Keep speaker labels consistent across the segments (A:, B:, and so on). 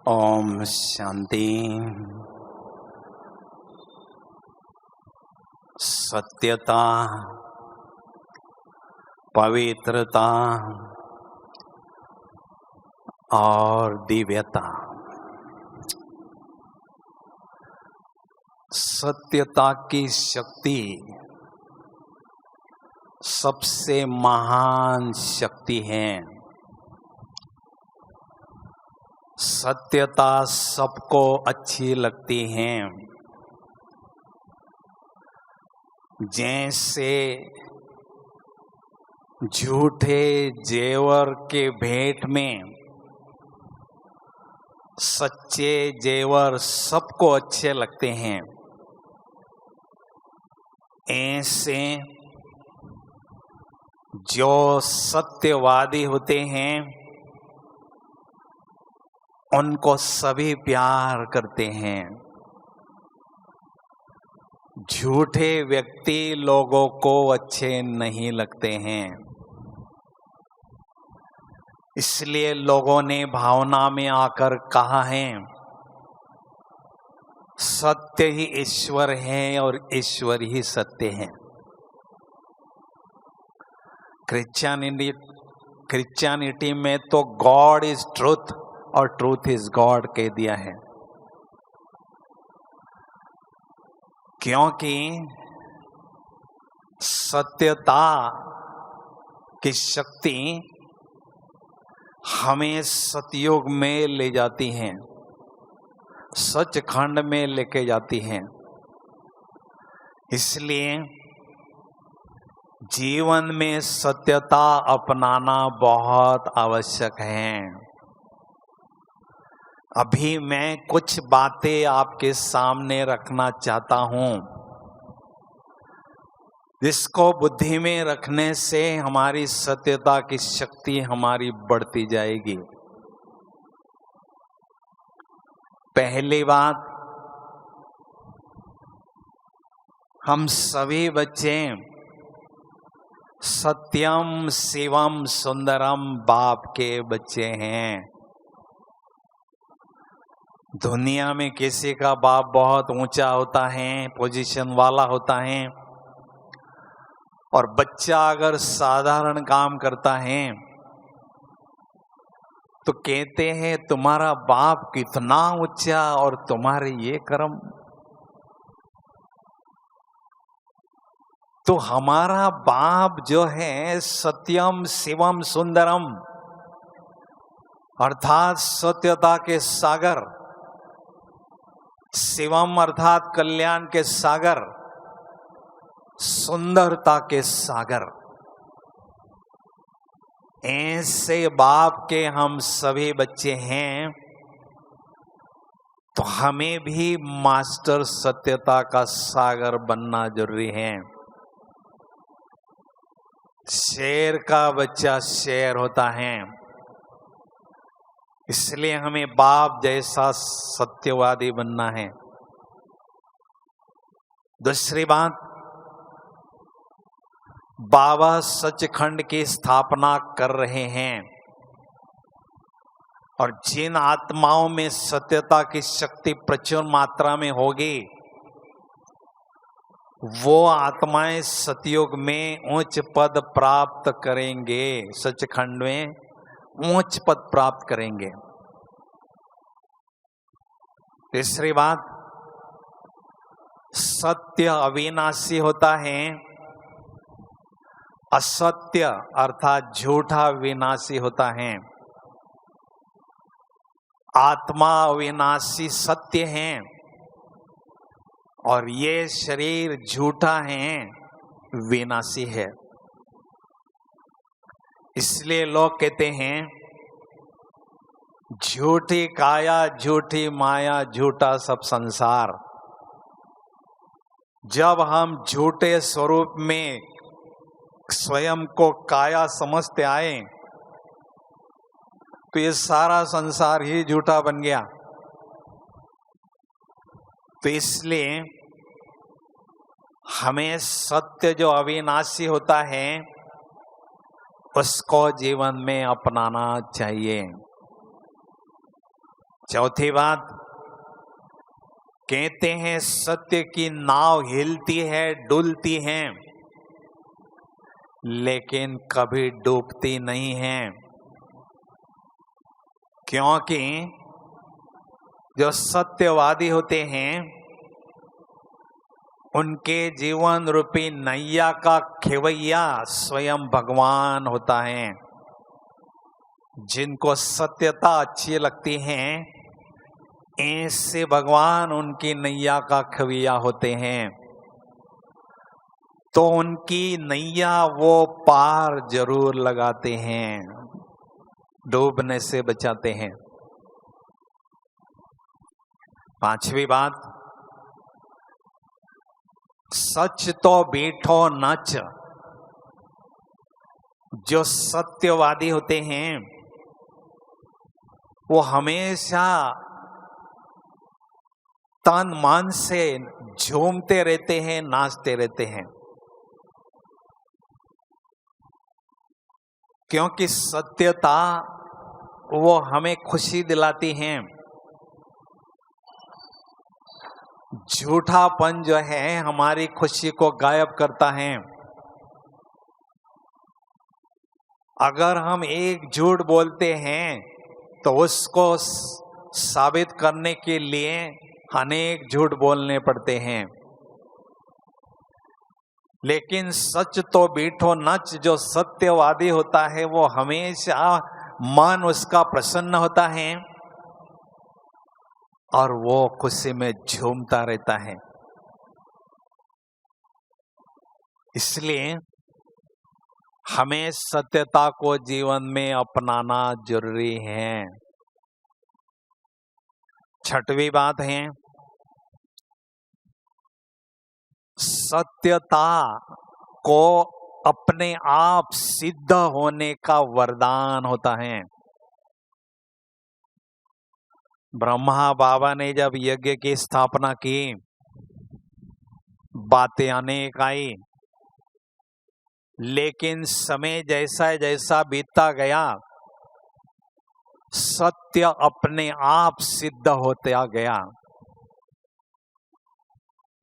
A: ओम शांति। सत्यता, पवित्रता और दिव्यता। सत्यता की शक्ति सबसे महान शक्ति है। सत्यता सबको अच्छी लगती है। जैसे झूठे जेवर के भेंट में सच्चे जेवर सबको अच्छे लगते हैं, ऐसे जो सत्यवादी होते हैं उनको सभी प्यार करते हैं। झूठे व्यक्ति लोगों को अच्छे नहीं लगते हैं। इसलिए लोगों ने भावना में आकर कहा है, सत्य ही ईश्वर है और ईश्वर ही सत्य है। क्रिश्चियनिटी में तो गॉड इज ट्रूथ और ट्रूथ इज गॉड कह दिया है, क्योंकि सत्यता की शक्ति हमें सतयुग में ले जाती है, सचखंड में लेके जाती है। इसलिए जीवन में सत्यता अपनाना बहुत आवश्यक है। अभी मैं कुछ बातें आपके सामने रखना चाहता हूं, जिसको बुद्धि में रखने से हमारी सत्यता की शक्ति हमारी बढ़ती जाएगी। पहली बात, हम सभी बच्चे सत्यम शिवम सुंदरम बाप के बच्चे हैं। दुनिया में किसी का बाप बहुत ऊंचा होता है, पोजीशन वाला होता है, और बच्चा अगर साधारण काम करता है तो कहते हैं तुम्हारा बाप कितना ऊंचा और तुम्हारे ये कर्म। तो हमारा बाप जो है सत्यम शिवम सुंदरम अर्थात सत्यता के सागर, शिवम अर्थात कल्याण के सागर, सुंदरता के सागर, ऐसे बाप के हम सभी बच्चे हैं। तो हमें भी मास्टर सत्यता का सागर बनना जरूरी है। शेर का बच्चा शेर होता है, इसलिए हमें बाप जैसा सत्यवादी बनना है। दूसरी बात, बाबा सचखंड की स्थापना कर रहे हैं, और जिन आत्माओं में सत्यता की शक्ति प्रचुर मात्रा में होगी, वो आत्माएं सतयुग में उच्च पद प्राप्त करेंगे, सचखंड में उच्च पद प्राप्त करेंगे। तीसरी बात, सत्य अविनाशी होता है, असत्य अर्थात झूठा विनाशी होता है। आत्मा अविनाशी सत्य है और ये शरीर झूठा है, विनाशी है। इसलिए लोग कहते हैं झूठी काया झूठी माया झूठा सब संसार। जब हम झूठे स्वरूप में स्वयं को काया समझते आए तो ये सारा संसार ही झूठा बन गया। तो इसलिए हमें सत्य जो अविनाशी होता है उसको जीवन में अपनाना चाहिए। चौथी बात, कहते हैं सत्य की नाव हिलती है, डुलती है, लेकिन कभी डूबती नहीं है। क्योंकि जो सत्यवादी होते हैं उनके जीवन रूपी नैया का खेवैया स्वयं भगवान होता है। जिनको सत्यता अच्छी लगती है, ऐसे भगवान उनकी नैया का खेवैया होते हैं, तो उनकी नैया वो पार जरूर लगाते हैं, डूबने से बचाते हैं। पांचवी बात, सच तो बीठो नच। जो सत्यवादी होते हैं वो हमेशा तन मन से झूमते रहते हैं, नाचते रहते हैं, क्योंकि सत्यता वो हमें खुशी दिलाती है। झूठापन जो है हमारी खुशी को गायब करता है। अगर हम एक झूठ बोलते हैं तो उसको साबित करने के लिए अनेक झूठ बोलने पड़ते हैं, लेकिन सच तो बीठो नच। जो सत्यवादी होता है वो हमेशा मन उसका प्रसन्न होता है और वो खुशी में झूमता रहता है। इसलिए हमें सत्यता को जीवन में अपनाना जरूरी है। छठवीं बात है, सत्यता को अपने आप सिद्ध होने का वरदान होता है। ब्रह्मा बाबा ने जब यज्ञ की स्थापना की, बातें अनेक आई, लेकिन समय जैसा जैसा बीतता गया सत्य अपने आप सिद्ध होता गया।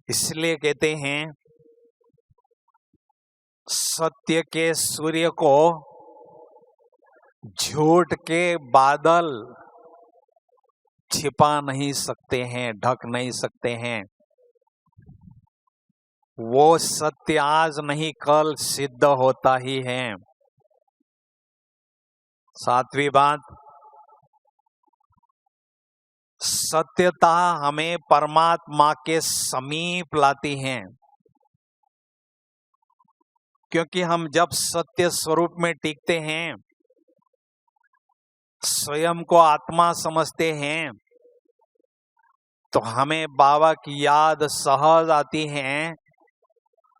A: इसलिए कहते हैं सत्य के सूर्य को झूठ के बादल छिपा नहीं सकते हैं, ढक नहीं सकते हैं। वो सत्य आज नहीं कल सिद्ध होता ही है। सातवीं बात, सत्यता हमें परमात्मा के समीप लाती है, क्योंकि हम जब सत्य स्वरूप में टिकते हैं, स्वयं को आत्मा समझते हैं, तो हमें बाबा की याद सहज आती है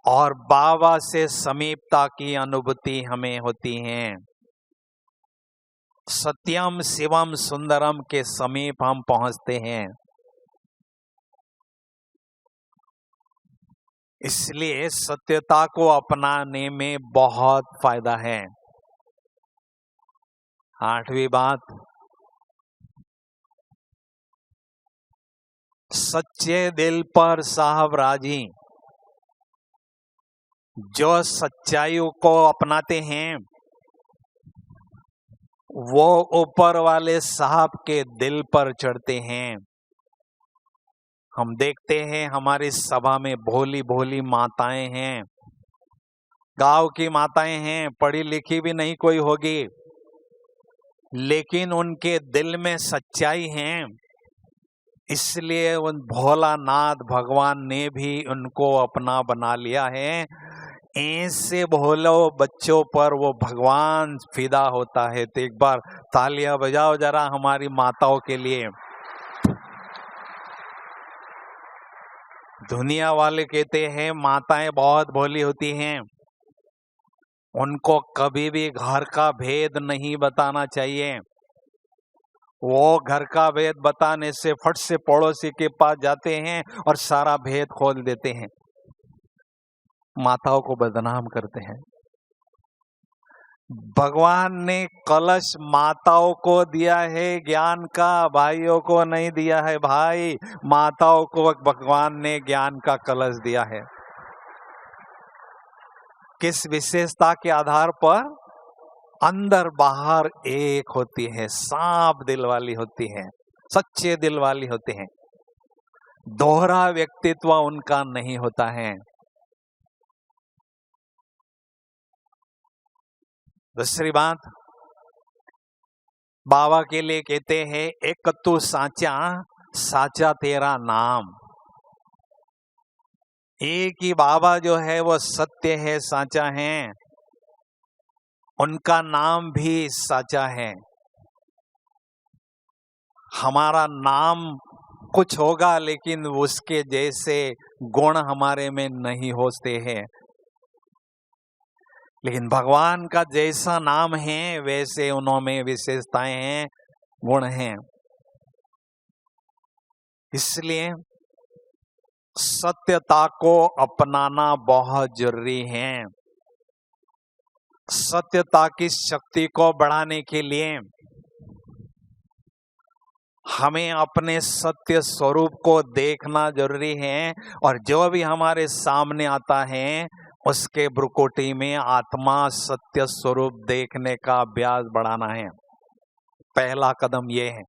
A: और बाबा से समीपता की अनुभूति हमें होती है। सत्यम शिवम सुंदरम के समीप हम पहुंचते हैं। इसलिए सत्यता को अपनाने में बहुत फायदा है। आठवीं बात, सच्चे दिल पर साहब राजी। जो सच्चाइयों को अपनाते हैं वो ऊपर वाले साहब के दिल पर चढ़ते हैं। हम देखते हैं हमारी सभा में भोली भोली माताएं हैं, गांव की माताएं हैं, पढ़ी लिखी भी नहीं कोई होगी, लेकिन उनके दिल में सच्चाई है। इसलिए उन भोलानाथ भगवान ने भी उनको अपना बना लिया है। ऐसे भोलो बच्चों पर वो भगवान फिदा होता है। तो एक बार तालियां बजाओ जरा हमारी माताओं के लिए। दुनिया वाले कहते हैं माताएं बहुत भोली होती हैं, उनको कभी भी घर का भेद नहीं बताना चाहिए। वो घर का भेद बताने से फट से पड़ोसी के पास जाते हैं और सारा भेद खोल देते हैं, माताओं को बदनाम करते हैं। भगवान ने कलश माताओं को दिया है ज्ञान का, भाइयों को नहीं दिया है। भाई, माताओं को भगवान ने ज्ञान का कलश दिया है। किस विशेषता के आधार पर? अंदर बाहर एक होती है, साफ दिल वाली होती है, सच्चे दिल वाली होते हैं, दोहरा व्यक्तित्व उनका नहीं होता है। दूसरी बात, बाबा के लिए कहते हैं एक तू साचा, साचा तेरा नाम। एक ही बाबा जो है वो सत्य है, साचा है, उनका नाम भी साचा है। हमारा नाम कुछ होगा लेकिन उसके जैसे गुण हमारे में नहीं होते हैं, लेकिन भगवान का जैसा नाम है वैसे उनमें विशेषताएं हैं, गुण हैं। इसलिए सत्यता को अपनाना बहुत जरूरी है। सत्यता की शक्ति को बढ़ाने के लिए हमें अपने सत्य स्वरूप को देखना जरूरी है, और जो भी हमारे सामने आता है उसके भ्रुकुटी में आत्मा सत्य स्वरूप देखने का अभ्यास बढ़ाना है। पहला कदम ये है।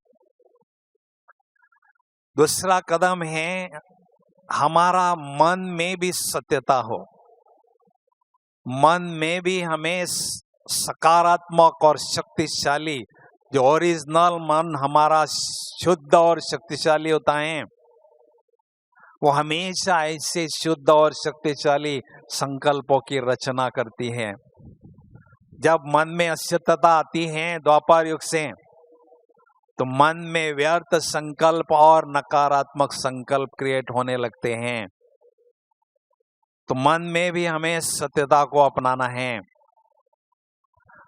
A: दूसरा कदम है हमारा मन में भी सत्यता हो, मन में भी हमें सकारात्मक और शक्तिशाली, जो ओरिजिनल मन हमारा शुद्ध और शक्तिशाली होता है, वो हमेशा ऐसे शुद्ध और शक्तिशाली संकल्पों की रचना करती है। जब मन में असत्यता आती है द्वापर युग से, तो मन में व्यर्थ संकल्प और नकारात्मक संकल्प क्रिएट होने लगते हैं। तो मन में भी हमें सत्यता को अपनाना है,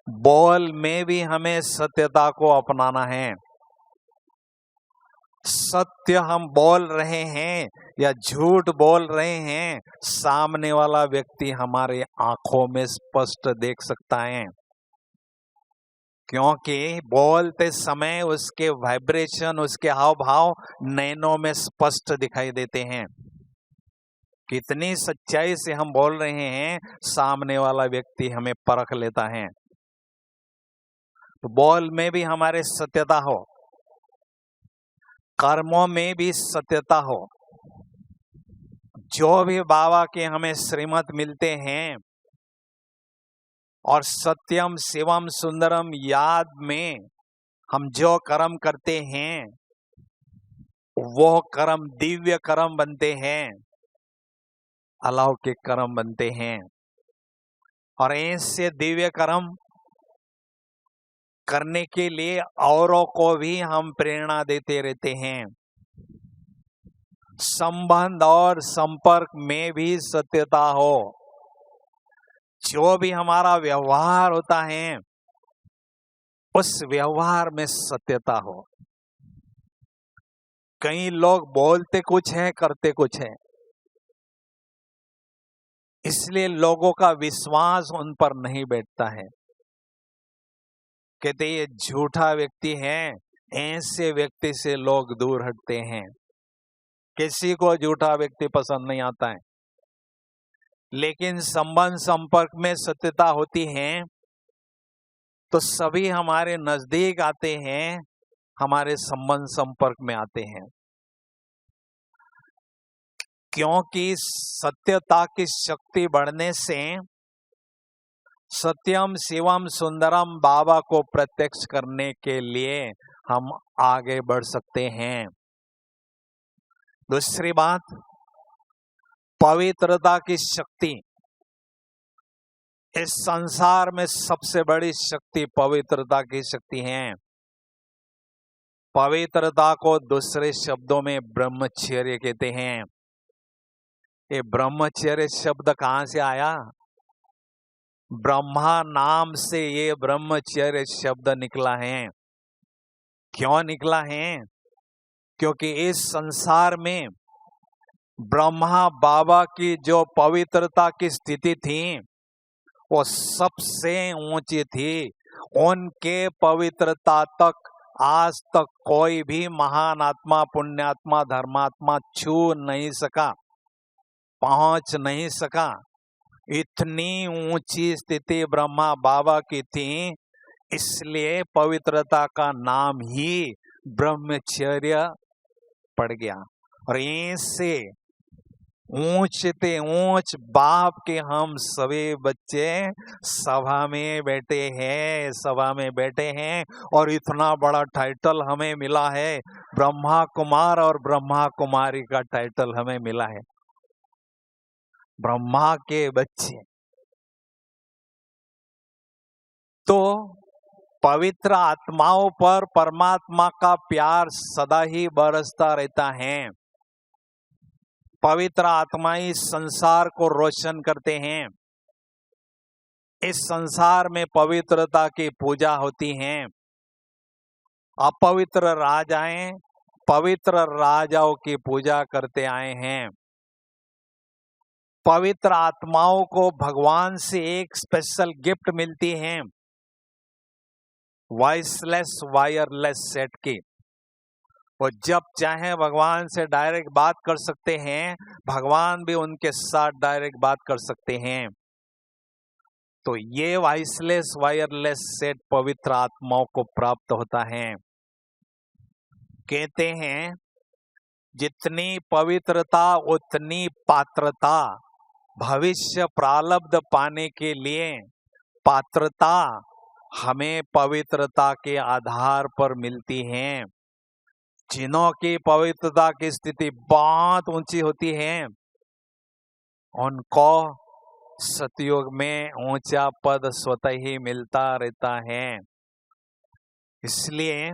A: बोल में भी हमें सत्यता को अपनाना है। सत्य हम बोल रहे हैं या झूठ बोल रहे हैं, सामने वाला व्यक्ति हमारे आंखों में स्पष्ट देख सकता है, क्योंकि बोलते समय उसके वाइब्रेशन, उसके हाव भाव नैनों में स्पष्ट दिखाई देते हैं। कितनी सच्चाई से हम बोल रहे हैं, सामने वाला व्यक्ति हमें परख लेता है। तो बोल में भी हमारे सत्यता हो, कर्मों में भी सत्यता हो। जो भी बाबा के हमें श्रीमत मिलते हैं और सत्यम शिवम सुंदरम याद में हम जो कर्म करते हैं, वो कर्म दिव्य कर्म बनते हैं, अलौकिक कर्म बनते हैं। और ऐसे दिव्य कर्म करने के लिए औरों को भी हम प्रेरणा देते रहते हैं। संबंध और संपर्क में भी सत्यता हो, जो भी हमारा व्यवहार होता है उस व्यवहार में सत्यता हो। कई लोग बोलते कुछ है, करते कुछ है, इसलिए लोगों का विश्वास उन पर नहीं बैठता है। कहते ये झूठा व्यक्ति है, ऐसे व्यक्ति से लोग दूर हटते हैं। किसी को झूठा व्यक्ति पसंद नहीं आता है, लेकिन संबंध संपर्क में सत्यता होती है तो सभी हमारे नजदीक आते हैं, हमारे संबंध संपर्क में आते हैं, क्योंकि सत्यता की शक्ति बढ़ने से सत्यम शिवम सुंदरम बाबा को प्रत्यक्ष करने के लिए हम आगे बढ़ सकते हैं। दूसरी बात, पवित्रता की शक्ति। इस संसार में सबसे बड़ी शक्ति पवित्रता की शक्ति है। पवित्रता को दूसरे शब्दों में ब्रह्मचर्य कहते हैं। ये ब्रह्मचर्य शब्द कहाँ से आया? ब्रह्मा नाम से ये ब्रह्मचर्य शब्द निकला है। क्यों निकला है? क्योंकि इस संसार में ब्रह्मा बाबा की जो पवित्रता की स्थिति थी, वो सबसे ऊंची थी। उनके पवित्रता तक आज तक कोई भी महान आत्मा, पुण्यात्मा, धर्मात्मा छू नहीं सका, पहुंच नहीं सका। इतनी ऊंची स्थिति ब्रह्मा बाबा की थी, इसलिए पवित्रता का नाम ही ब्रह्मचर्य पड़ गया। और ऐसे ऊंचते ऊंच बाप के हम सभी बच्चे सभा में बैठे हैं और इतना बड़ा टाइटल हमें मिला है, ब्रह्मा कुमार और ब्रह्मा कुमारी का टाइटल हमें मिला है, ब्रह्मा के बच्चे। तो पवित्र आत्माओं पर परमात्मा का प्यार सदा ही बरसता रहता है। पवित्र आत्मा इस संसार को रोशन करते हैं। इस संसार में पवित्रता की पूजा होती है। अपवित्र राजाएं पवित्र राजाओं की पूजा करते आए हैं। पवित्र आत्माओं को भगवान से एक स्पेशल गिफ्ट मिलती है, वॉइसलेस वायरलेस सेट की। वो जब चाहे भगवान से डायरेक्ट बात कर सकते हैं, भगवान भी उनके साथ डायरेक्ट बात कर सकते हैं। तो ये वॉइसलेस वायरलेस सेट पवित्र आत्माओं को प्राप्त होता है। कहते हैं जितनी पवित्रता उतनी पात्रता। भविष्य प्रारब्ध पाने के लिए पात्रता हमें पवित्रता के आधार पर मिलती है। जिन्हों की पवित्रता की स्थिति बहुत ऊंची होती है, उनको सतयुग में ऊंचा पद स्वतः ही मिलता रहता है। इसलिए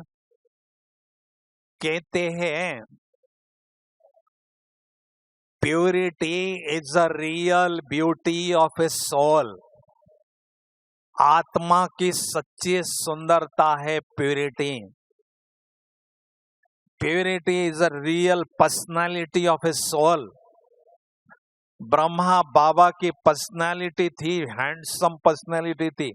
A: कहते हैं purity is a real beauty of a soul. आत्मा की सच्ची सुंदरता है purity. Purity is a real personality of a soul. Brahma Baba की पर्सनालिटी थी, हैंडसम पर्सनालिटी थी,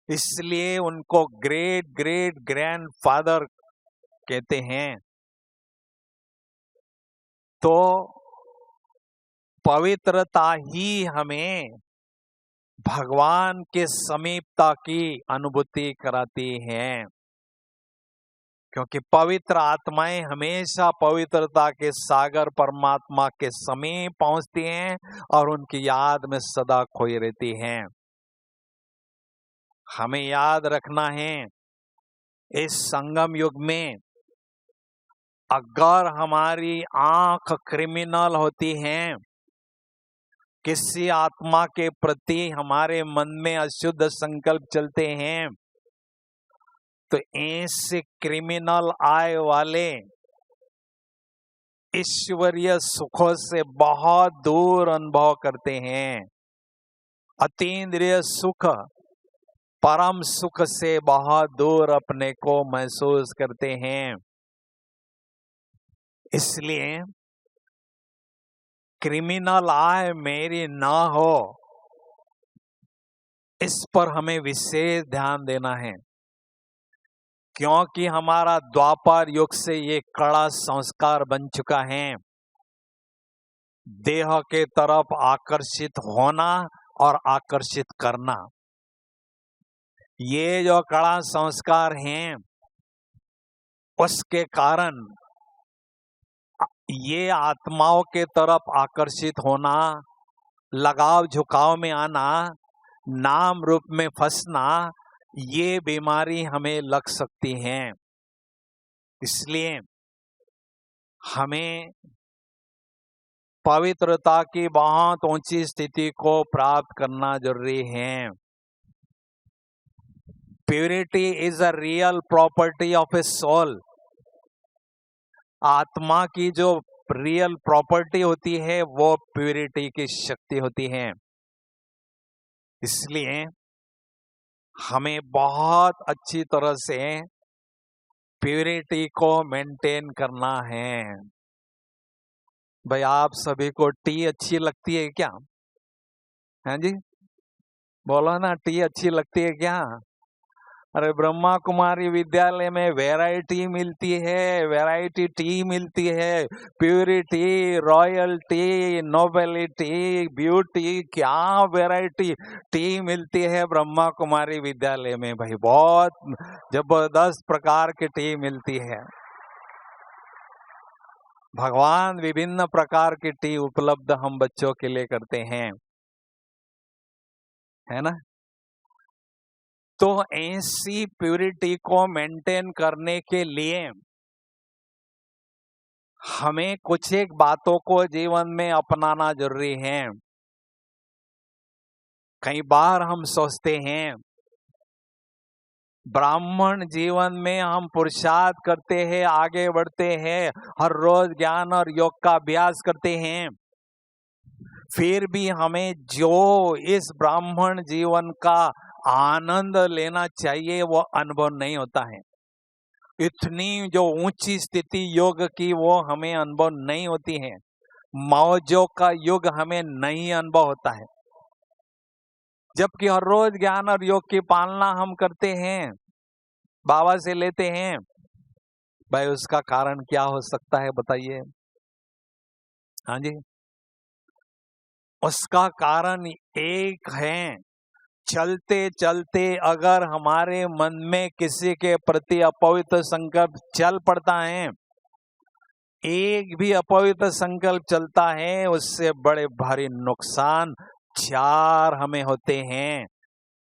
A: इसलिए उनको ग्रेट ग्रेट ग्रैंडफादर कहते हैं। तो पवित्रता ही हमें भगवान के समीपता की अनुभूति कराती है, क्योंकि पवित्र आत्माएं हमेशा पवित्रता के सागर परमात्मा के समीप पहुंचती हैं और उनकी याद में सदा खोई रहती हैं। हमें याद रखना है, इस संगम युग में अगर हमारी आंख क्रिमिनल होती है, किसी आत्मा के प्रति हमारे मन में अशुद्ध संकल्प चलते हैं, तो ऐसे क्रिमिनल आय वाले ईश्वरीय सुखों से बहुत दूर अनुभव करते हैं। अतीन्द्रिय सुख, परम सुख से बहुत दूर अपने को महसूस करते हैं। इसलिए क्रिमिनल आय मेरी ना हो, इस पर हमें विशेष ध्यान देना है, क्योंकि हमारा द्वापर युग से ये कड़ा संस्कार बन चुका है, देह के तरफ आकर्षित होना और आकर्षित करना। ये जो कड़ा संस्कार हैं, उसके कारण ये आत्माओं के तरफ आकर्षित होना, लगाव झुकाव में आना, नाम रूप में फंसना, ये बीमारी हमें लग सकती है। इसलिए हमें पवित्रता की बहुत ऊंची स्थिति को प्राप्त करना जरूरी है। Purity is a real property of a soul. आत्मा की जो रियल प्रॉपर्टी होती है वो प्योरिटी की शक्ति होती है। इसलिए हमें बहुत अच्छी तरह से प्योरिटी को मेंटेन करना है। भाई आप सभी को टी अच्छी लगती है क्या? हैं जी? बोलो ना, टी अच्छी लगती है क्या? अरे ब्रह्मा कुमारी विद्यालय में वैरायटी मिलती है, वैरायटी टी मिलती है, purity, royal T, nobility, beauty, क्या वैरायटी टी मिलती है ब्रह्मा कुमारी विद्यालय में भाई। बहुत जबरदस्त प्रकार की टी मिलती है। भगवान विभिन्न प्रकार की टी उपलब्ध हम बच्चों के लिए करते हैं, है ना। तो ऐसी प्यूरिटी को मेंटेन करने के लिए हमें कुछ एक बातों को जीवन में अपनाना जरूरी है। कई बार हम सोचते हैं ब्राह्मण जीवन में हम पुरुषार्थ करते हैं, आगे बढ़ते हैं, हर रोज ज्ञान और योग का अभ्यास करते हैं, फिर भी हमें जो इस ब्राह्मण जीवन का आनंद लेना चाहिए वो अनुभव नहीं होता है। इतनी जो ऊंची स्थिति योग की वो हमें अनुभव नहीं होती है। मौजों का युग हमें नहीं अनुभव होता है, जबकि हर रोज ज्ञान और योग की पालना हम करते हैं, बाबा से लेते हैं। भाई उसका कारण क्या हो सकता है बताइए? हाँ जी, उसका कारण एक है, चलते चलते अगर हमारे मन में किसी के प्रति अपवित्र संकल्प चल पड़ता है, एक भी अपवित्र संकल्प चलता है, उससे बड़े भारी नुकसान 4 हमें होते हैं।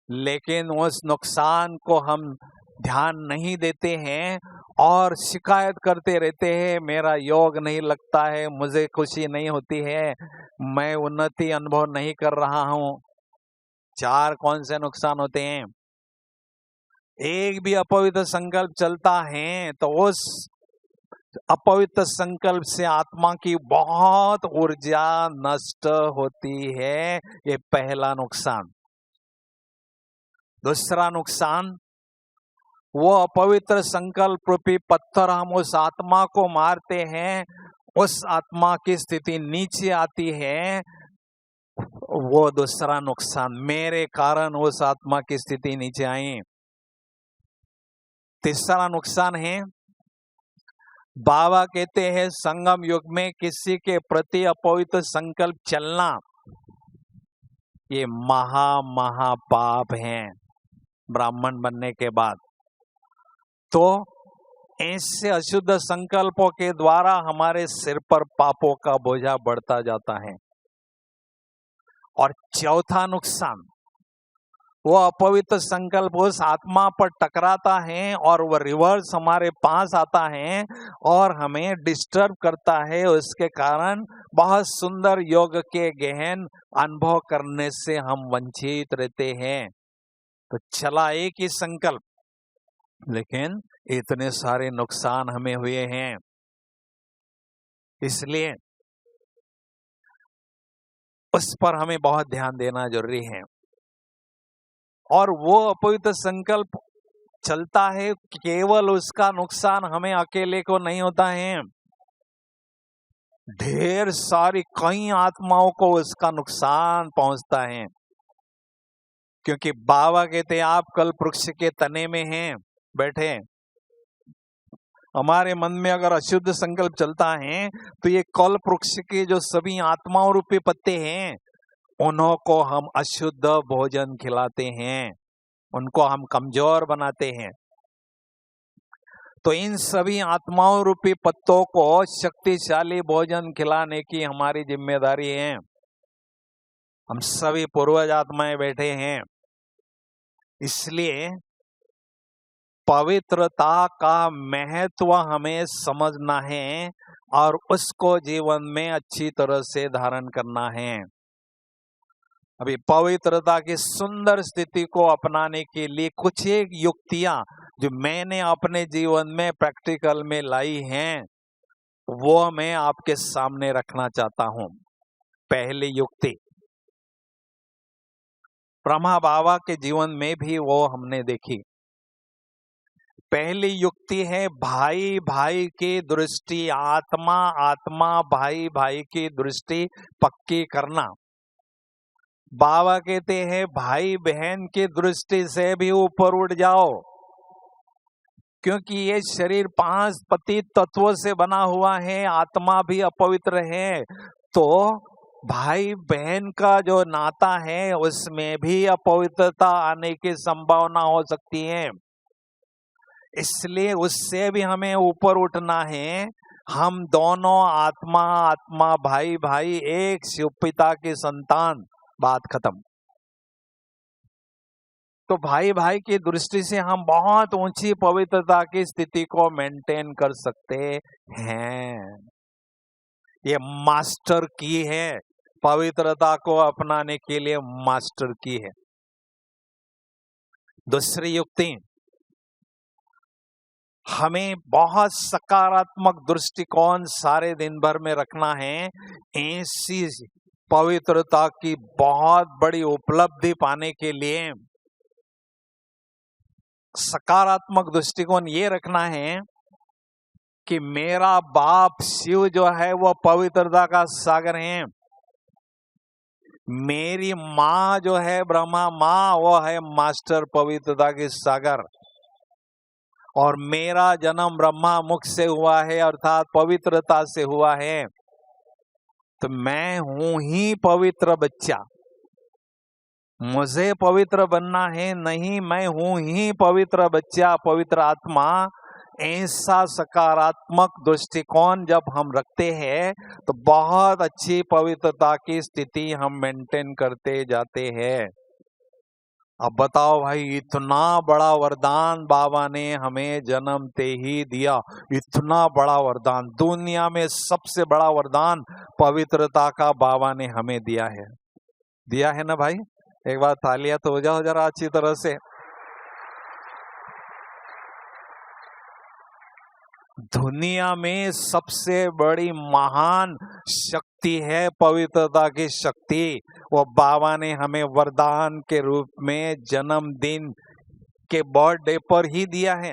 A: लेकिन उस नुकसान को हम ध्यान नहीं देते हैं और शिकायत करते रहते हैं, मेरा योग नहीं लगता है, मुझे खुशी नहीं होती है, मैं उन्नति अनुभव नहीं कर रहा हूं। 4 कौन से नुकसान होते हैं? एक भी अपवित्र संकल्प चलता है तो उस अपवित्र संकल्प से आत्मा की बहुत ऊर्जा नष्ट होती है, ये पहला नुकसान। दूसरा नुकसान, वो अपवित्र संकल्प रूपी पत्थर हम उस आत्मा को मारते हैं, उस आत्मा की स्थिति नीचे आती है, वो दूसरा नुकसान, मेरे कारण उस आत्मा की स्थिति नीचे आई। तीसरा नुकसान है, बाबा कहते हैं संगम युग में किसी के प्रति अपवित्र संकल्प चलना ये महा पाप है ब्राह्मण बनने के बाद। तो ऐसे अशुद्ध संकल्पों के द्वारा हमारे सिर पर पापों का बोझा बढ़ता जाता है। और चौथा नुकसान, वो अपवित्र संकल्प उस आत्मा पर टकराता है और वो रिवर्स हमारे पास आता है और हमें डिस्टर्ब करता है। उसके कारण बहुत सुंदर योग के गहन अनुभव करने से हम वंचित रहते हैं। तो चला एक ही संकल्प, लेकिन इतने सारे नुकसान हमें हुए हैं। इसलिए उस पर हमें बहुत ध्यान देना जरूरी है। और वो अपवित्र संकल्प चलता है, केवल उसका नुकसान हमें अकेले को नहीं होता है, ढेर सारी कई आत्माओं को उसका नुकसान पहुंचता है। क्योंकि बाबा कहते हैं आप कल्प वृक्ष के तने में हैं बैठे, हमारे मन में अगर अशुद्ध संकल्प चलता है तो ये कल्प वृक्ष के जो सभी आत्माओं रूपी पत्ते हैं उन्हों को हम अशुद्ध भोजन खिलाते हैं, उनको हम कमजोर बनाते हैं। तो इन सभी आत्माओं रूपी पत्तों को शक्तिशाली भोजन खिलाने की हमारी जिम्मेदारी है। हम सभी पूर्वज आत्माएं बैठे हैं, इसलिए पवित्रता का महत्व हमें समझना है और उसको जीवन में अच्छी तरह से धारण करना है। अभी पवित्रता की सुंदर स्थिति को अपनाने के लिए कुछ एक युक्तियां जो मैंने अपने जीवन में प्रैक्टिकल में लाई हैं वो मैं आपके सामने रखना चाहता हूं। पहली युक्ति ब्रह्मा बाबा के जीवन में भी वो हमने देखी। पहली युक्ति है भाई भाई की दृष्टि, आत्मा भाई भाई की दृष्टि पक्की करना। बाबा कहते हैं भाई बहन की दृष्टि से भी ऊपर उठ जाओ, क्योंकि ये शरीर 5 पतित तत्वों से बना हुआ है, आत्मा भी अपवित्र है। तो भाई बहन का जो नाता है उसमें भी अपवित्रता आने की संभावना हो सकती है, इसलिए उससे भी हमें ऊपर उठना है। हम दोनों आत्मा आत्मा, भाई भाई, एक शिव पिता की संतान, बात खत्म। तो भाई भाई की दृष्टि से हम बहुत ऊंची पवित्रता की स्थिति को मेंटेन कर सकते हैं। ये मास्टर की है, पवित्रता को अपनाने के लिए मास्टर की है। दूसरी युक्ति, हमें बहुत सकारात्मक दृष्टिकोण सारे दिन भर में रखना है। ऐसी पवित्रता की बहुत बड़ी उपलब्धि पाने के लिए सकारात्मक दृष्टिकोण ये रखना है कि मेरा बाप शिव जो है वो पवित्रता का सागर है, मेरी माँ जो है ब्रह्मा माँ वो है मास्टर पवित्रता की सागर, और मेरा जन्म ब्रह्मा मुख से हुआ है अर्थात पवित्रता से हुआ है। तो मैं हूं ही पवित्र बच्चा, मुझे पवित्र बनना है नहीं, मैं हूं ही पवित्र बच्चा, पवित्र आत्मा। ऐसा सकारात्मक दृष्टिकोण जब हम रखते हैं तो बहुत अच्छी पवित्रता की स्थिति हम मेंटेन करते जाते हैं। अब बताओ भाई, इतना बड़ा वरदान बाबा ने हमें जन्मते ही दिया, इतना बड़ा वरदान, दुनिया में सबसे बड़ा वरदान पवित्रता का बाबा ने हमें दिया है ना भाई। एक बार तालियां तो हो जाओ जरा अच्छी तरह से। दुनिया में सबसे बड़ी महान शक्ति है पवित्रता की शक्ति, वो बाबा ने हमें वरदान के रूप में जन्मदिन के बर्थडे पर ही दिया है।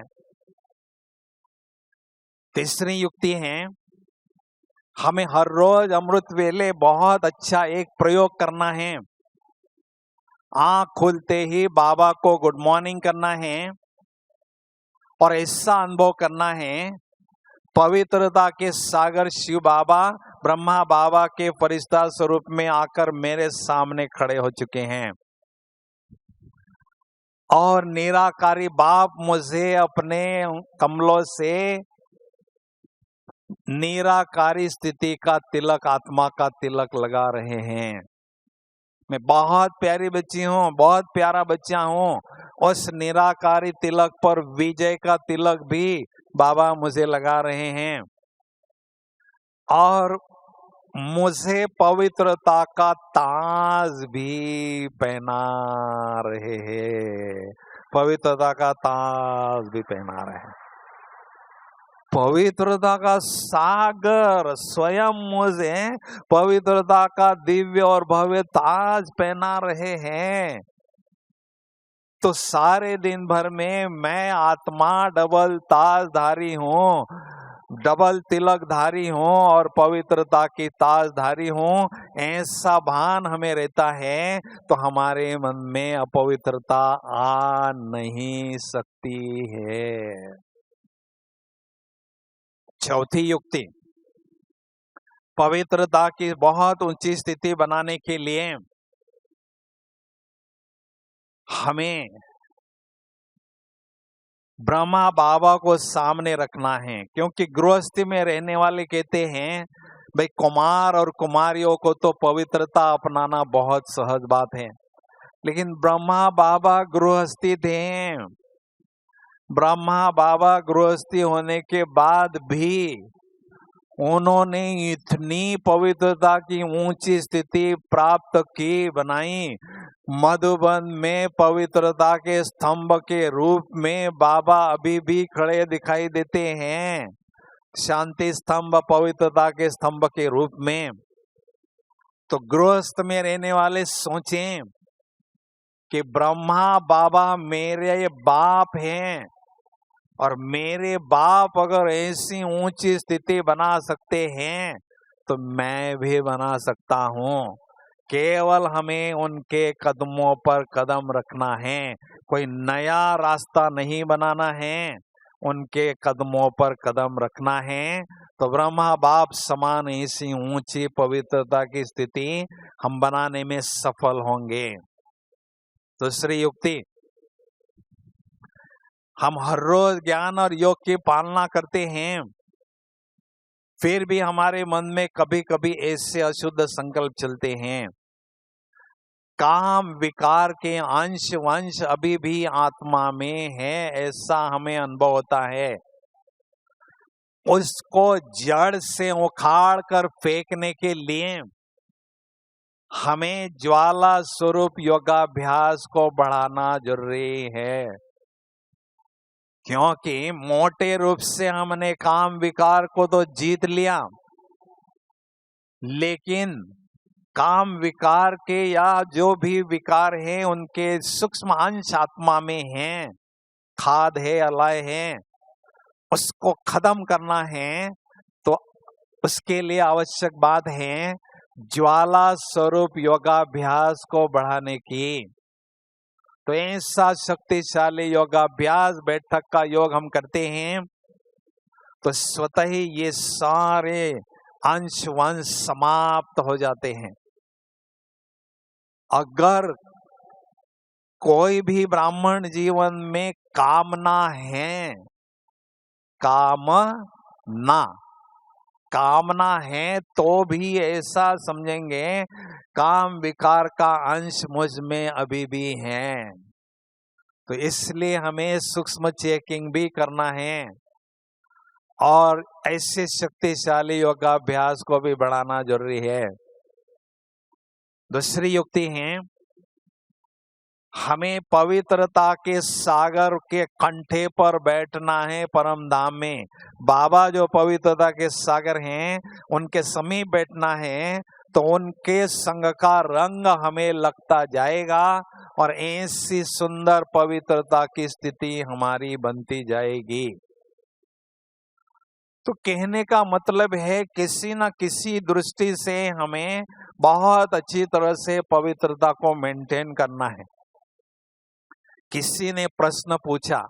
A: तीसरी युक्ति है, हमें हर रोज अमृत वेले बहुत अच्छा एक प्रयोग करना है। आंख खुलते ही बाबा को गुड मॉर्निंग करना है और ऐसा अनुभव करना है पवित्रता के सागर शिव बाबा ब्रह्मा बाबा के फरिश्ता स्वरूप में आकर मेरे सामने खड़े हो चुके हैं और निराकारी बाप मुझे अपने कमलों से निराकारी स्थिति का तिलक, आत्मा का तिलक लगा रहे हैं। मैं बहुत प्यारी बच्ची हूँ, बहुत प्यारा बच्चा हूँ, उस निराकारी तिलक पर विजय का तिलक भी बाबा मुझे लगा रहे हैं और मुझे पवित्रता का ताज भी पहना रहे हैं, पवित्रता का ताज भी पहना रहे हैं। पवित्रता का सागर स्वयं मुझे पवित्रता का दिव्य और भव्य ताज पहना रहे हैं। तो सारे दिन भर में मैं आत्मा डबल ताजधारी हूँ, डबल तिलकधारी हूँ और पवित्रता की ताजधारी हूँ, ऐसा भान हमें रहता है तो हमारे मन में अपवित्रता आ नहीं सकती है। चौथी युक्ति, पवित्रता की बहुत ऊंची स्थिति बनाने के लिए हमें ब्रह्मा बाबा को सामने रखना है, क्योंकि गृहस्थी में रहने वाले कहते हैं भाई कुमार और कुमारियों को तो पवित्रता अपनाना बहुत सहज बात है, लेकिन ब्रह्मा बाबा गृहस्थी थे। ब्रह्मा बाबा गृहस्थी होने के बाद भी उन्होंने इतनी पवित्रता की ऊंची स्थिति प्राप्त की, बनाई। मधुबन में पवित्रता के स्तंभ के रूप में बाबा अभी भी खड़े दिखाई देते हैं, शांति स्तंभ, पवित्रता के स्तंभ के रूप में। तो गृहस्थ में रहने वाले सोचें कि ब्रह्मा बाबा मेरे बाप हैं और मेरे बाप अगर ऐसी ऊंची स्थिति बना सकते हैं तो मैं भी बना सकता हूँ, केवल हमें उनके कदमों पर कदम रखना है, कोई नया रास्ता नहीं बनाना है, उनके कदमों पर कदम रखना है। तो ब्रह्मा बाप समान ऐसी ऊंची पवित्रता की स्थिति हम बनाने में सफल होंगे। दूसरी युक्ति, हम हर रोज ज्ञान और योग की पालना करते हैं, फिर भी हमारे मन में कभी कभी ऐसे अशुद्ध संकल्प चलते हैं। काम विकार के अंश वंश अभी भी आत्मा में है, ऐसा हमें अनुभव होता है। उसको जड़ से उखाड़ कर फेंकने के लिए हमें ज्वाला स्वरूप योगाभ्यास को बढ़ाना जरूरी है, क्योंकि मोटे रूप से हमने काम विकार को तो जीत लिया, लेकिन काम विकार के या जो भी विकार हैं उनके सूक्ष्म अंश आत्मा में हैं, खाद है, अलय है, उसको खत्म करना है। तो उसके लिए आवश्यक बात है ज्वाला स्वरूप योगाभ्यास को बढ़ाने की। तो ऐसा शक्तिशाली योगाभ्यास बैठक का योग हम करते हैं तो स्वतः ही ये सारे अंश वंश समाप्त हो जाते हैं। अगर कोई भी ब्राह्मण जीवन में कामना है, कामना है तो भी ऐसा समझेंगे काम विकार का अंश मुझ में अभी भी है। तो इसलिए हमें सूक्ष्म चेकिंग भी करना है और ऐसे शक्तिशाली योगाभ्यास को भी बढ़ाना जरूरी है। दूसरी युक्ति है, हमें पवित्रता के सागर के कंठे पर बैठना है परम धाम में। बाबा जो पवित्रता के सागर हैं उनके समीप बैठना है, तो उनके संग का रंग हमें लगता जाएगा और ऐसी सुंदर पवित्रता की स्थिति हमारी बनती जाएगी। तो कहने का मतलब है किसी न किसी दृष्टि से हमें बहुत अच्छी तरह से पवित्रता को मेंटेन करना है। किसी ने प्रश्न पूछा,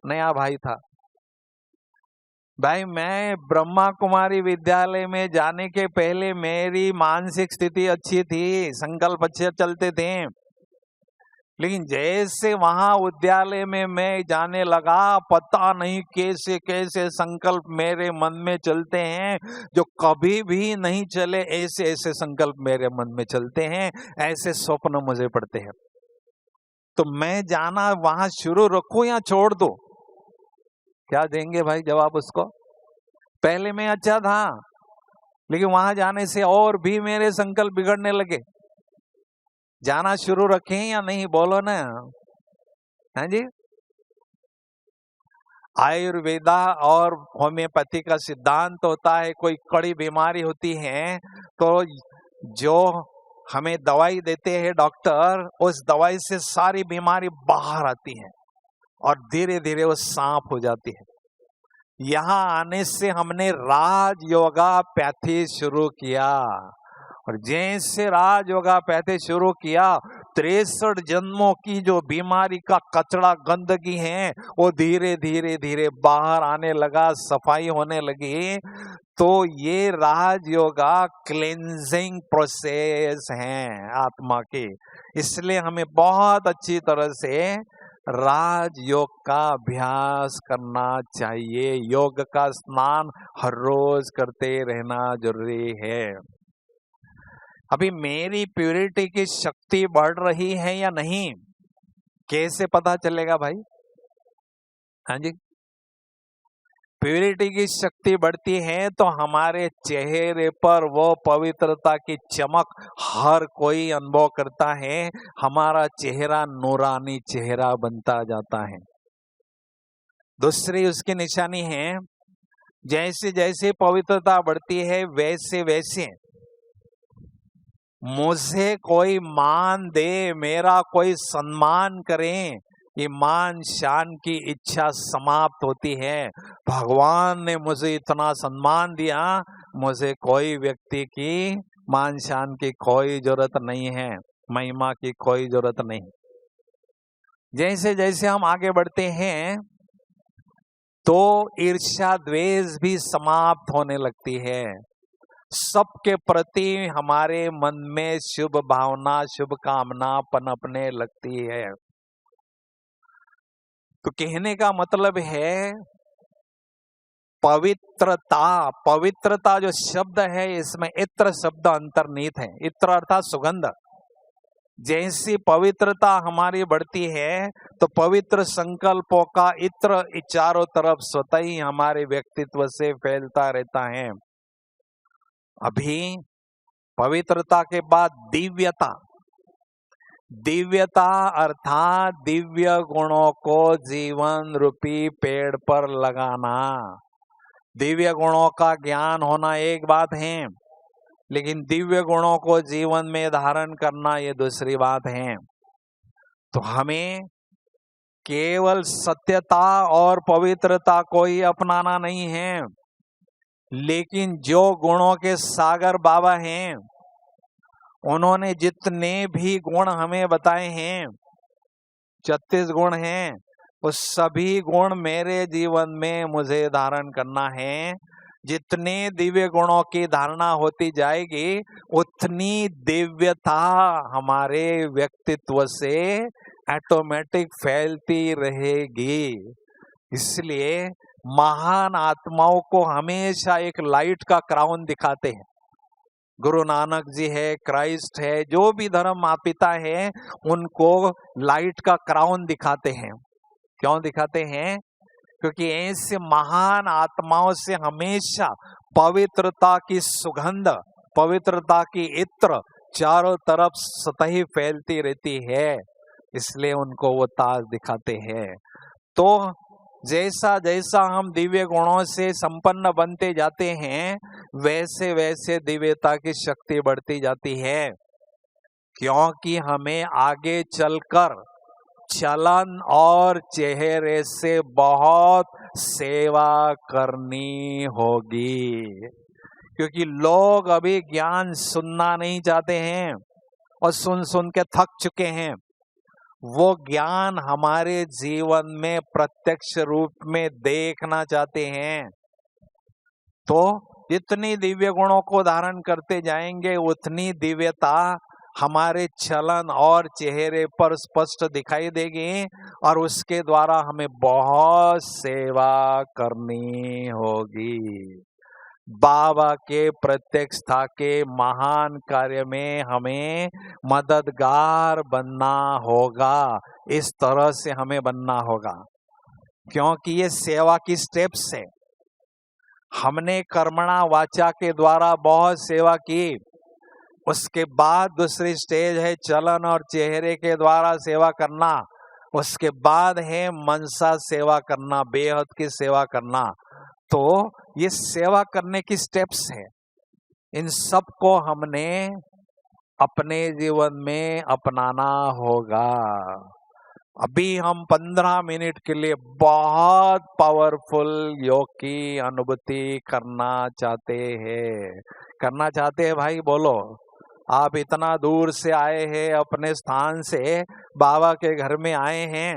A: नया भाई था, भाई मैं ब्रह्मा कुमारी विद्यालय में जाने के पहले मेरी मानसिक स्थिति अच्छी थी, संकल्प अच्छे चलते थे, लेकिन जैसे वहां विद्यालय में मैं जाने लगा पता नहीं कैसे कैसे संकल्प मेरे मन में चलते हैं जो कभी भी नहीं चले, ऐसे ऐसे संकल्प मेरे मन में चलते हैं, ऐसे स्वप्न मुझे पड़ते हैं। तो मैं जाना वहां शुरू रखूं या छोड़ दो? क्या देंगे भाई जवाब उसको? पहले मैं अच्छा था, लेकिन वहां जाने से और भी मेरे संकल्प बिगड़ने लगे, जाना शुरू रखें या नहीं? बोलो ना, हाँ जी। आयुर्वेदा और होम्योपैथी का सिद्धांत होता है, कोई कड़ी बीमारी होती है तो जो हमें दवाई देते हैं डॉक्टर, उस दवाई से सारी बीमारी बाहर आती है और धीरे धीरे वो साफ हो जाती है। यहाँ आने से हमने राज योगापैथी शुरू किया और जैसे राज योगापैथी शुरू किया 63 जन्मों की जो बीमारी का कचरा गंदगी है वो धीरे धीरे धीरे बाहर आने लगा, सफाई होने लगी। तो ये राज योगा क्लेंजिंग प्रोसेस है आत्मा की, इसलिए हमें बहुत अच्छी तरह से राजयोग का अभ्यास करना चाहिए। योग का स्नान हर रोज करते रहना जरूरी है। अभी मेरी प्यूरिटी की शक्ति बढ़ रही है या नहीं, कैसे पता चलेगा भाई? हाँ जी, प्यूरिटी की शक्ति बढ़ती है तो हमारे चेहरे पर वो पवित्रता की चमक हर कोई अनुभव करता है, हमारा चेहरा नूरानी चेहरा बनता जाता है। दूसरी उसकी निशानी है, जैसे जैसे पवित्रता बढ़ती है वैसे वैसे मुझे कोई मान दे, मेरा कोई सम्मान करे, ये मान शान की इच्छा समाप्त होती है। भगवान ने मुझे इतना सम्मान दिया, मुझे कोई व्यक्ति की मान शान की कोई जरूरत नहीं है, महिमा की कोई जरूरत नहीं। जैसे जैसे हम आगे बढ़ते हैं तो ईर्ष्या द्वेष भी समाप्त होने लगती है। सबके प्रति हमारे मन में शुभ भावना, शुभ कामना पनपने लगती है। तो कहने का मतलब है पवित्रता। पवित्रता जो शब्द है इसमें इत्र शब्द अंतर्निहित है। इत्र अर्थात सुगंध। जैसी पवित्रता हमारी बढ़ती है तो पवित्र संकल्पों का इत्र चारों तरफ स्वतः ही हमारे व्यक्तित्व से फैलता रहता है। अभी पवित्रता के बाद दिव्यता। दिव्यता अर्थात दिव्य गुणों को जीवन रूपी पेड़ पर लगाना। दिव्य गुणों का ज्ञान होना एक बात है, लेकिन दिव्य गुणों को जीवन में धारण करना ये दूसरी बात है। तो हमें केवल सत्यता और पवित्रता को ही अपनाना नहीं है, लेकिन जो गुणों के सागर बाबा हैं, उन्होंने जितने भी गुण हमें बताए हैं, 36 गुण हैं, उस सभी गुण मेरे जीवन में मुझे धारण करना है। जितने दिव्य गुणों की धारणा होती जाएगी उतनी दिव्यता हमारे व्यक्तित्व से ऑटोमेटिक फैलती रहेगी। इसलिए महान आत्माओं को हमेशा एक लाइट का क्राउन दिखाते हैं। गुरु नानक जी है, क्राइस्ट है, जो भी धर्म मापिता है, उनको लाइट का क्राउन दिखाते हैं। क्यों दिखाते हैं? क्योंकि ऐसे महान आत्माओं से हमेशा पवित्रता की सुगंध, पवित्रता की इत्र चारों तरफ सतही फैलती रहती है, इसलिए उनको वो ताज दिखाते हैं। तो जैसा जैसा हम दिव्य गुणों से संपन्न बनते जाते हैं, वैसे वैसे दिव्यता की शक्ति बढ़ती जाती है। क्योंकि हमें आगे चलकर चलन और चेहरे से बहुत सेवा करनी होगी। क्योंकि लोग अभी ज्ञान सुनना नहीं चाहते हैं और सुन सुन के थक चुके हैं। वो ज्ञान हमारे जीवन में प्रत्यक्ष रूप में देखना चाहते हैं। तो जितनी दिव्य गुणों को धारण करते जाएंगे उतनी दिव्यता हमारे चलन और चेहरे पर स्पष्ट दिखाई देगी और उसके द्वारा हमें बहुत सेवा करनी होगी। बाबा के प्रत्यक्षता के महान कार्य में हमें मददगार बनना होगा। इस तरह से हमें बनना होगा, क्योंकि ये सेवा की स्टेप्स है। हमने कर्मणा वाचा के द्वारा बहुत सेवा की, उसके बाद दूसरी स्टेज है चलन और चेहरे के द्वारा सेवा करना, उसके बाद है मनसा सेवा करना, बेहद की सेवा करना। तो ये सेवा करने की स्टेप्स है, इन सब को हमने अपने जीवन में अपनाना होगा। अभी हम 15 मिनट के लिए बहुत पावरफुल योग की अनुभूति करना चाहते हैं। करना चाहते हैं भाई, बोलो। आप इतना दूर से आए हैं, अपने स्थान से बाबा के घर में आए हैं।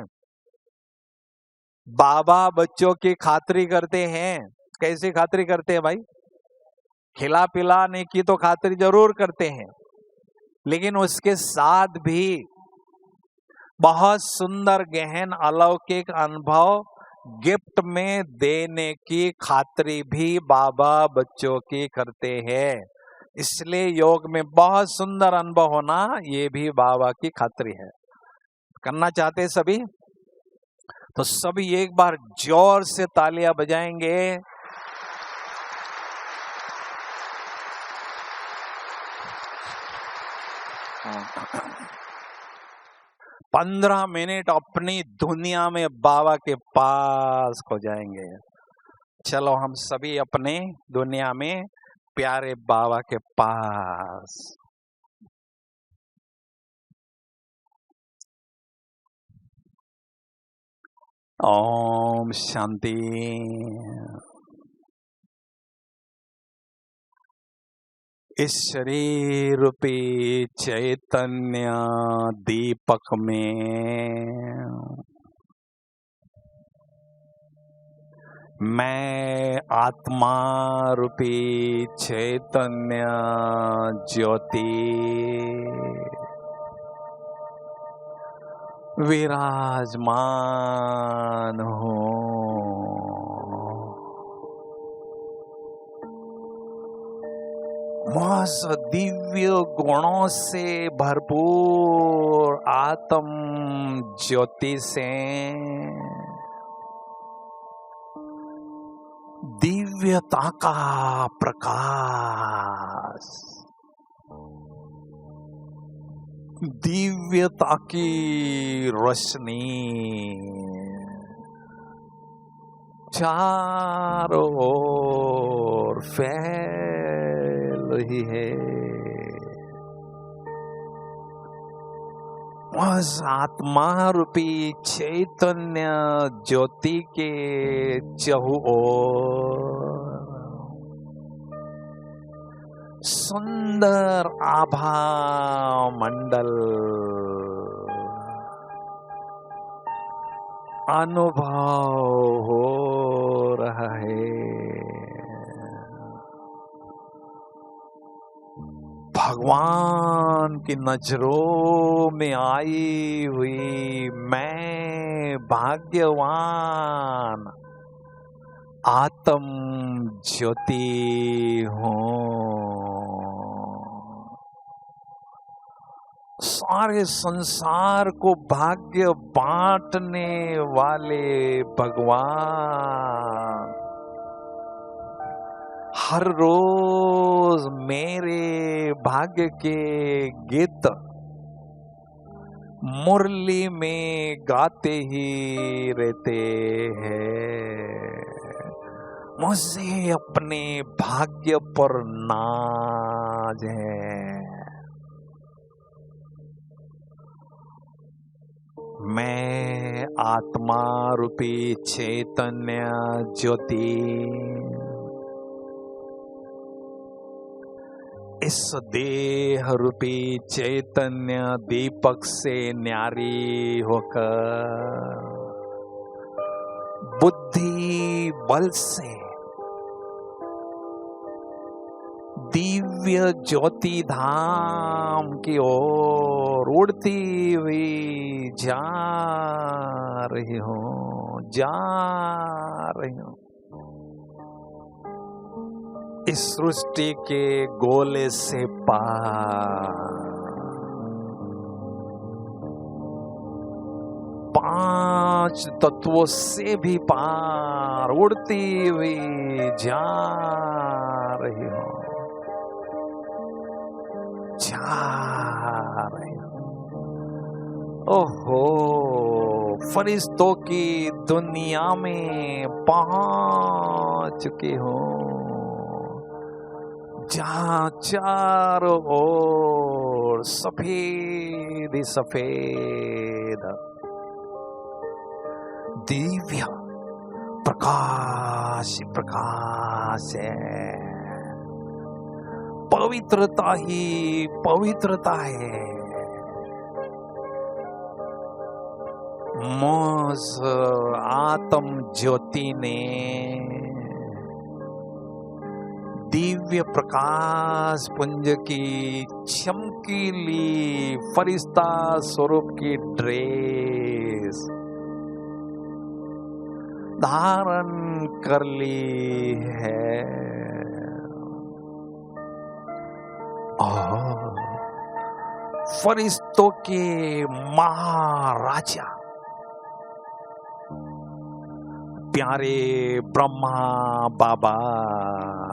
A: बाबा बच्चों की खातिरी करते हैं। कैसी खातिरी करते हैं भाई? खिला पिलाने की तो खातिरी जरूर करते हैं, लेकिन उसके साथ भी बहुत सुंदर गहन अलौकिक अनुभव गिफ्ट में देने की खातिरी भी बाबा बच्चों की करते हैं। इसलिए योग में बहुत सुंदर अनुभव होना ये भी बाबा की खातिरी है। करना चाहते सभी? तो सभी एक बार जोर से तालियां बजाएंगे। 15 मिनट अपनी दुनिया में बाबा के पास खो जाएंगे। चलो हम सभी अपने दुनिया में प्यारे बाबा के पास। ओम शांति। इस शरीर रूपी चैतन्य दीपक में मैं आत्मा रूपी चैतन्य ज्योति विराजमान हूँ। उस दिव्य गुणों से भरपूर आत्म ज्योति से दिव्यता का प्रकाश, दिव्यता की रोशनी चारों ओर फैल रही है। उस आत्मा रूपी चैतन्य ज्योति के चहुओर सुंदर आभा मंडल अनुभव हो रहा है। भगवान की नजरों में आई हुई मैं भाग्यवान आत्म ज्योति हूँ। सारे संसार को भाग्य बांटने वाले भगवान हर रोज मेरे भाग्य के गीत मुरली में गाते ही रहते हैं। मुझे अपने भाग्य पर नाज है। मैं आत्मा रूपी चैतन्य ज्योति इस देह रूपी चैतन्य दीपक से न्यारी होकर बुद्धि बल से दिव्य ज्योति धाम की ओर उड़ती हुई जा रही हूँ, जा रही हूँ। इस सृष्टि के गोले से पार, पांच तत्वों से भी पार उड़ती हुई जा रही हूँ, जा रही हूँ। ओहो, फरिश्तों की दुनिया में पहुंच चुकी हूँ, जहाँ चारों ओर सफेद ही सफेद दिव्य प्रकाश प्रकाश है। पवित्रता ही पवित्रता है। मुझ आत्म ज्योति ने दिव्य प्रकाश पुंज की चमकीली फरिश्ता स्वरूप की ड्रेस धारण कर ली है और फरिश्तों के महाराजा प्यारे ब्रह्मा बाबा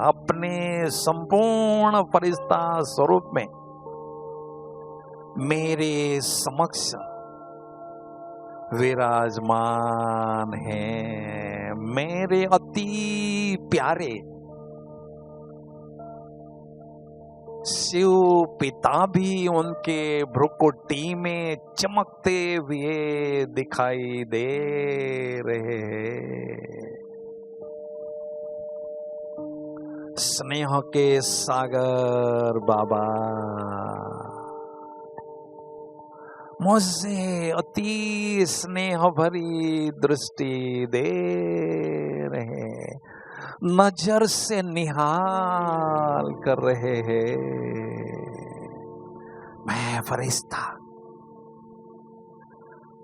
A: अपने संपूर्ण फरिश्ता स्वरूप में मेरे समक्ष विराजमान हैं। मेरे अति प्यारे शिव पिता भी उनके भ्रुकुटी में चमकते हुए दिखाई दे रहे हैं। स्नेह के सागर बाबा मुझसे अति स्नेह भरी दृष्टि दे रहे, नजर से निहाल कर रहे हैं। मैं फरिश्ता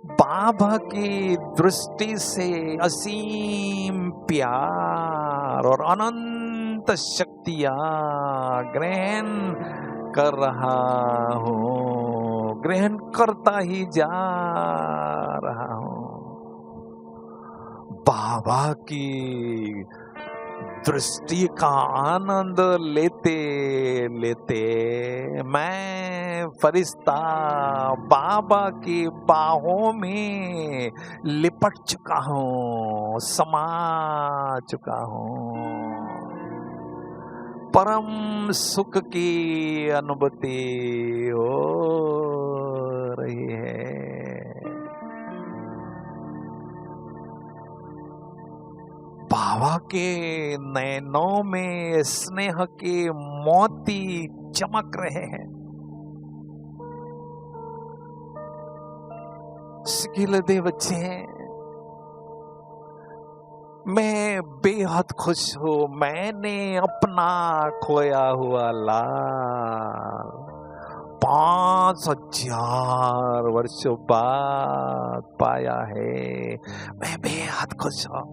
A: बाबा की दृष्टि से असीम प्यार और अनंत शक्तियां ग्रहण कर रहा हूँ, ग्रहण करता ही जा रहा हूँ। बाबा की दृष्टि का आनंद लेते लेते मैं फरिश्ता बाबा की बाहों में लिपट चुका हूँ, समा चुका हूँ। परम सुख की अनुभूति हो रही है। बाबा के नैनों में स्नेह के मोती चमक रहे हैं। सिकिलदे बच्चे हैं, मैं बेहद खुश हूँ। मैंने अपना खोया हुआ लाल 5000 वर्षों बाद पाया है। मैं बेहद खुश हूँ।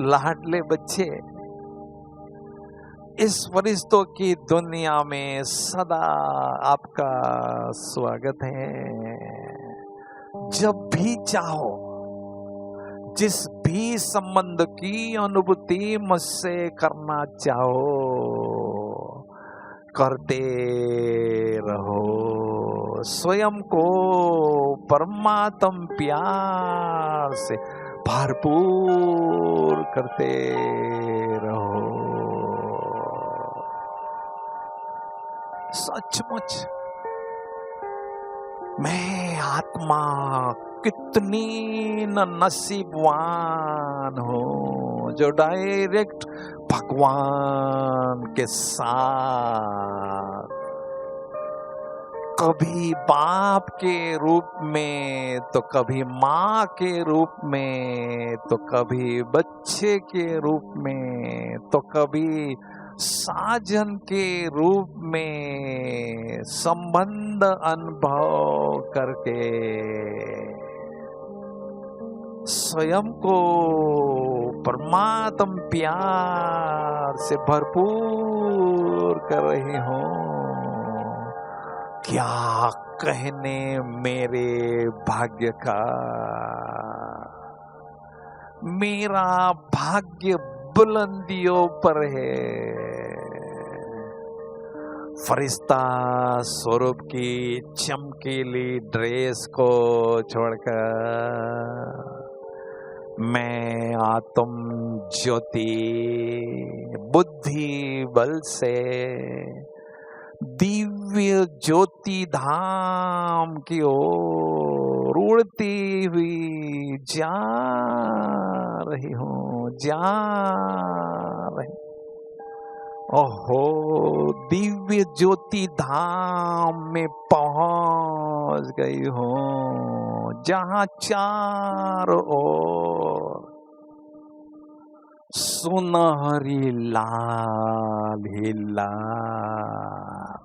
A: लाडले बच्चे, इस फरिश्तों की दुनिया में सदा आपका स्वागत है। जब भी चाहो, जिस भी संबंध की अनुभूति मुझसे करना चाहो, करते रहो। स्वयं को परमात्म प्यार से भरपूर करते रहो। सचमुच मैं आत्मा कितनी नसीबवान हूँ जो डायरेक्ट भगवान के साथ कभी बाप के रूप में, तो कभी माँ के रूप में, तो कभी बच्चे के रूप में, तो कभी साजन के रूप में संबंध अनुभव करके स्वयं को परमात्म प्यार से भरपूर कर रही हूँ। क्या कहने मेरे भाग्य का, मेरा भाग्य बुलंदियों पर है। फरिश्ता स्वरूप की चमकीली ड्रेस को छोड़कर मैं आत्म ज्योति बुद्धि बल से दिव्य ज्योति धाम की ओर उड़ती हुई जा रही हूँ, जा रही। ओहो, दिव्य ज्योति धाम में पहुंच गई हूँ, जहाँ चारों ओर सुनहरी लाल ही लाल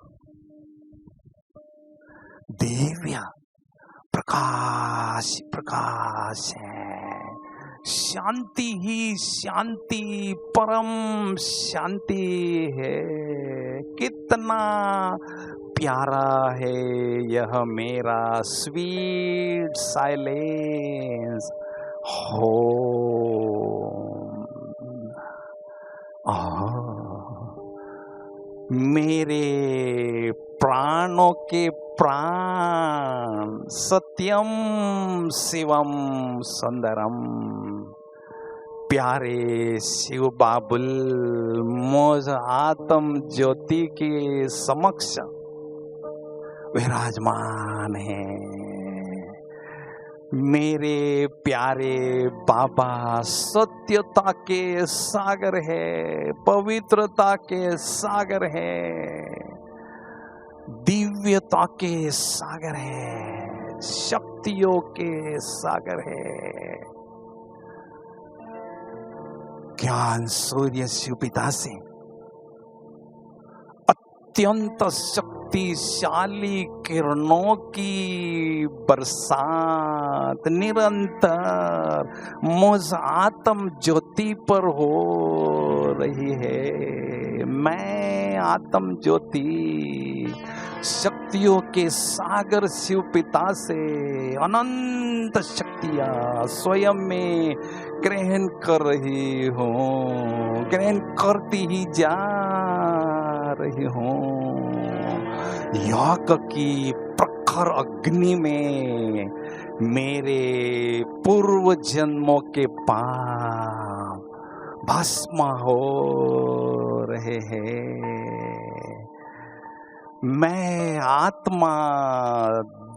A: दिव्य प्रकाश प्रकाश है। शांति ही शांति, परम शांति है। कितना प्यारा है यह मेरा स्वीट साइलेंस हो। मेरे प्राणों के प्राण सत्यम शिवम सुंदरम प्यारे शिव बाबुल मुझ आत्म ज्योति के समक्ष विराजमान है। मेरे प्यारे बाबा सत्यता के सागर है, पवित्रता के सागर है, दिव्यता के सागर है, शक्तियों के सागर है। ज्ञान सूर्य शिव पिता से अत्यंत शक्तिशाली किरणों की बरसात निरंतर मुझ आत्म ज्योति पर हो रही है। मैं आत्म ज्योति शक्तियों के सागर शिव पिता से अनंत शक्तियां स्वयं में ग्रहण कर रही हूँ, ग्रहण करती ही जा रही हूँ। योग की प्रखर अग्नि में मेरे पूर्व जन्मों के पाप भस्म हो रहे हैं। मैं आत्मा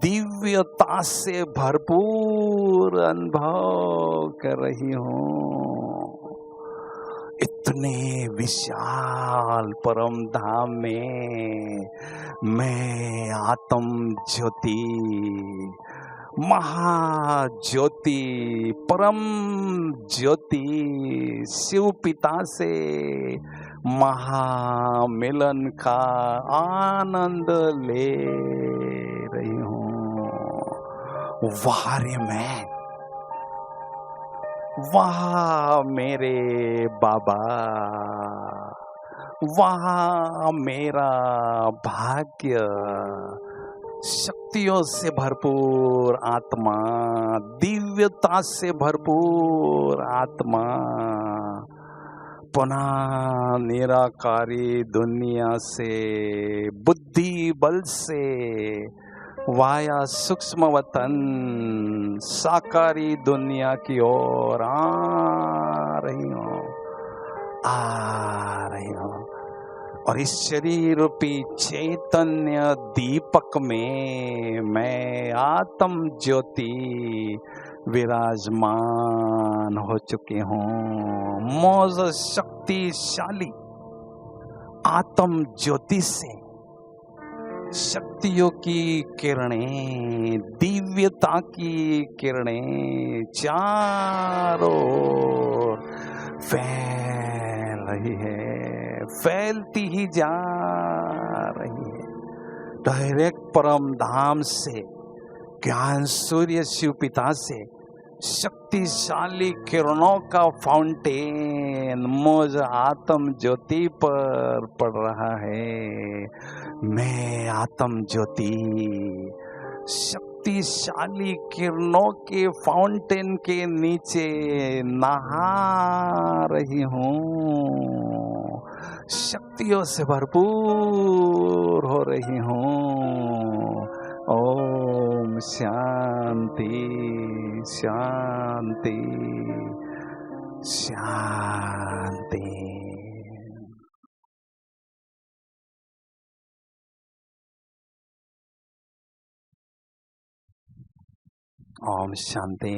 A: दिव्यता से भरपूर अनुभव कर रही हूँ। इतने विशाल परम धाम में मैं आत्म ज्योति महाज्योति परम ज्योति शिव पिता से महामिलन का आनंद ले रही हूँ। वाह रे मैं, वाह मेरे बाबा, वाह मेरा भाग्य। शक्तियों से भरपूर आत्मा, दिव्यता से भरपूर आत्मा, पुनः निराकारी दुनिया से बुद्धि बल से वाया सूक्ष्म वतन साकारी दुनिया की ओर आ रही हूँ। और इस शरीर रूपी चैतन्य दीपक में मैं आत्म ज्योति विराजमान हो चुके हूँ। मौज शक्तिशाली आत्म ज्योति से शक्तियों की किरणें, दिव्यता की किरणें चारों ओर फैल रही है, फैलती ही जा रही है। डायरेक्ट परम धाम से, ज्ञान सूर्य शिव पिता से शक्तिशाली किरणों का फाउंटेन मुझ आत्म ज्योति पर पड़ रहा है। मैं आत्म ज्योति शक्तिशाली किरणों के फाउंटेन के नीचे नहा रही हूँ, शक्तियों से भरपूर हो रही हूँ। ओम शांति शांति शांति। ओम शांति।